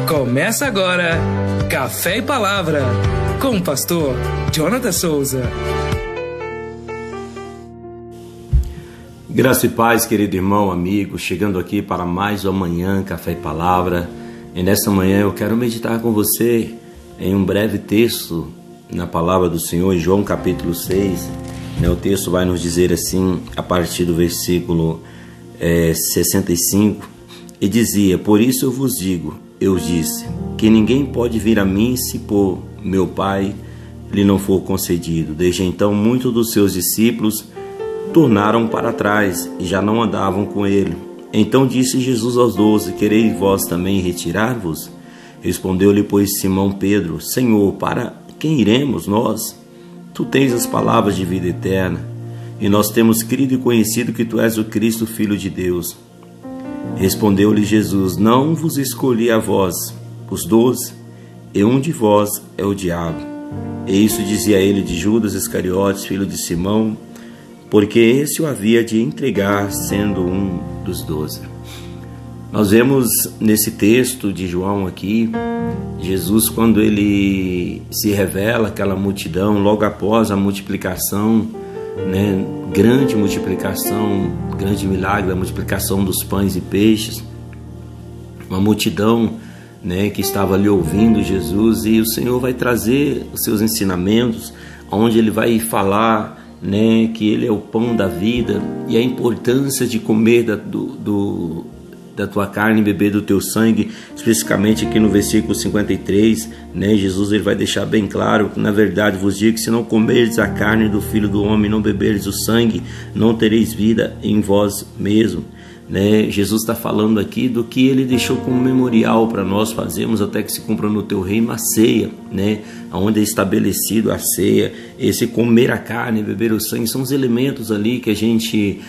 Começa agora Café e Palavra com o pastor Jonathan Souza. Graça e paz, querido irmão, amigo, chegando aqui para mais uma manhã Café e Palavra. E nesta manhã eu quero meditar com você em um breve texto na palavra do Senhor, em João capítulo 6. O texto vai nos dizer assim, a partir do versículo 65, e dizia: por isso eu vos digo, eu disse, que ninguém pode vir a mim se por meu Pai lhe não for concedido. Desde então muitos dos seus discípulos tornaram para trás e já não andavam com ele. Então disse Jesus aos 12: quereis vós também retirar-vos? Respondeu-lhe, pois, Simão Pedro: Senhor, para quem iremos nós? Tu tens as palavras de vida eterna, e nós temos crido e conhecido que tu és o Cristo, Filho de Deus. Respondeu-lhe Jesus: não vos escolhi a vós, os 12, e um de vós é o diabo. E isso dizia ele de Judas Iscariotes, filho de Simão, porque esse o havia de entregar, sendo um dos 12. Nós vemos nesse texto de João aqui, Jesus, quando ele se revela àquela multidão, logo após a multiplicação, grande multiplicação, grande milagre, a multiplicação dos pães e peixes, uma multidão que estava ali ouvindo Jesus, e o Senhor vai trazer os seus ensinamentos, onde ele vai falar que ele é o pão da vida, e a importância de comer da tua carne e beber do teu sangue. Especificamente aqui no versículo 53, Jesus ele vai deixar bem claro que, na verdade, vos digo que se não comerdes a carne do Filho do Homem e não beberdes o sangue, não tereis vida em vós mesmo. Jesus está falando aqui do que ele deixou como memorial para nós fazermos até que se cumpra no teu reino a ceia, onde é estabelecido a ceia. Esse comer a carne e beber o sangue são os elementos ali que a gente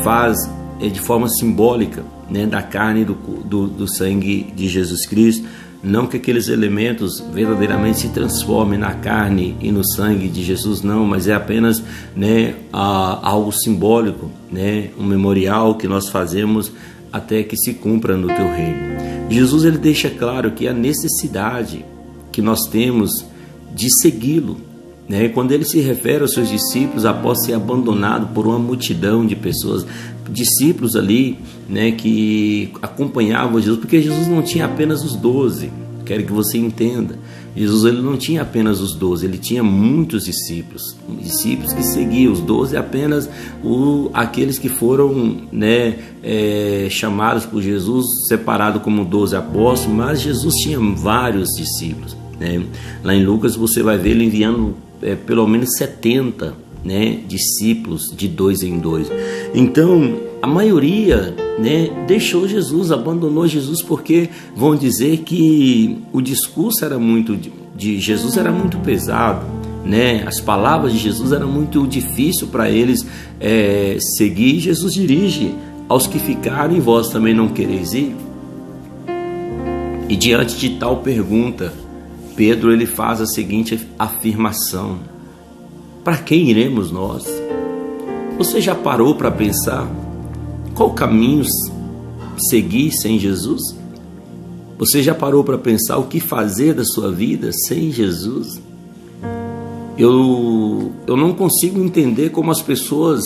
faz de forma simbólica, da carne e do sangue de Jesus Cristo. Não que aqueles elementos verdadeiramente se transformem na carne e no sangue de Jesus, não, mas é apenas algo simbólico, um memorial que nós fazemos até que se cumpra no teu reino. Jesus ele deixa claro que a necessidade que nós temos de segui-lo, quando ele se refere aos seus discípulos após ser abandonado por uma multidão de pessoas, discípulos ali que acompanhavam Jesus, porque Jesus não tinha apenas os 12, quero que você entenda. Jesus ele não tinha apenas os 12, ele tinha muitos discípulos que seguiam. Os 12 apenas aqueles que foram chamados por Jesus, separados como 12 apóstolos, mas Jesus tinha vários discípulos. Lá em Lucas você vai ver ele enviando pelo menos 70 discípulos de 2 em 2. Então a maioria deixou Jesus, abandonou Jesus, porque vão dizer que o discurso de Jesus era muito pesado, as palavras de Jesus eram muito difícil para eles seguir. Jesus dirige: aos que ficarem, vós também não quereis ir? E diante de tal pergunta, Pedro ele faz a seguinte afirmação: para quem iremos nós? Você já parou para pensar qual caminho seguir sem Jesus? Você já parou para pensar o que fazer da sua vida sem Jesus? Eu não consigo entender como as pessoas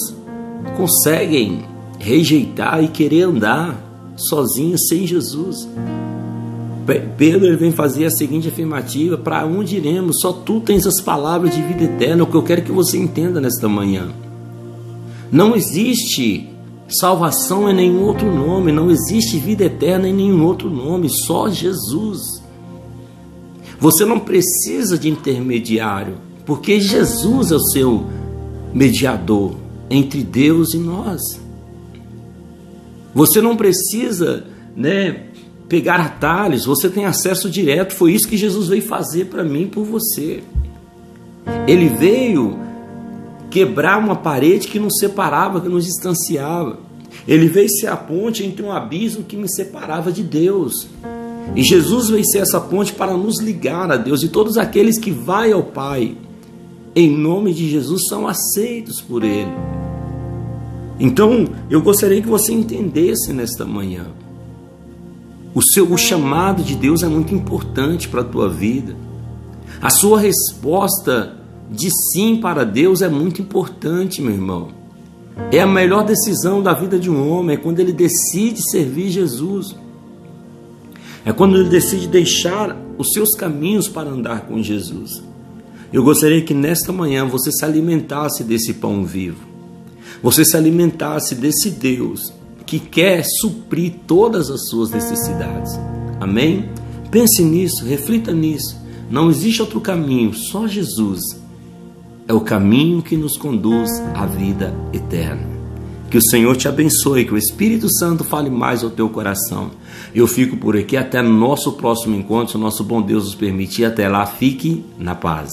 conseguem rejeitar e querer andar sozinhas sem Jesus. Pedro ele vem fazer a seguinte afirmativa: para onde iremos? Só tu tens as palavras de vida eterna. O que eu quero que você entenda nesta manhã: não existe salvação em nenhum outro nome, não existe vida eterna em nenhum outro nome, só Jesus. Você não precisa de intermediário, porque Jesus é o seu mediador entre Deus e nós. Você não precisa pegar atalhos, você tem acesso direto. Foi isso que Jesus veio fazer para mim e por você. Ele veio quebrar uma parede que nos separava, que nos distanciava. Ele veio ser a ponte entre um abismo que me separava de Deus. E Jesus veio ser essa ponte para nos ligar a Deus. E todos aqueles que vão ao Pai em nome de Jesus são aceitos por Ele. Então, eu gostaria que você entendesse nesta manhã O chamado de Deus é muito importante para a tua vida. A sua resposta de sim para Deus é muito importante, meu irmão. É a melhor decisão da vida de um homem, é quando ele decide servir Jesus. É quando ele decide deixar os seus caminhos para andar com Jesus. Eu gostaria que nesta manhã você se alimentasse desse pão vivo. Você se alimentasse desse Deus que quer suprir todas as suas necessidades. Amém? Pense nisso, reflita nisso. Não existe outro caminho, só Jesus é o caminho que nos conduz à vida eterna. Que o Senhor te abençoe, que o Espírito Santo fale mais ao teu coração. Eu fico por aqui até nosso próximo encontro, se o nosso bom Deus nos permitir. Até lá, fique na paz.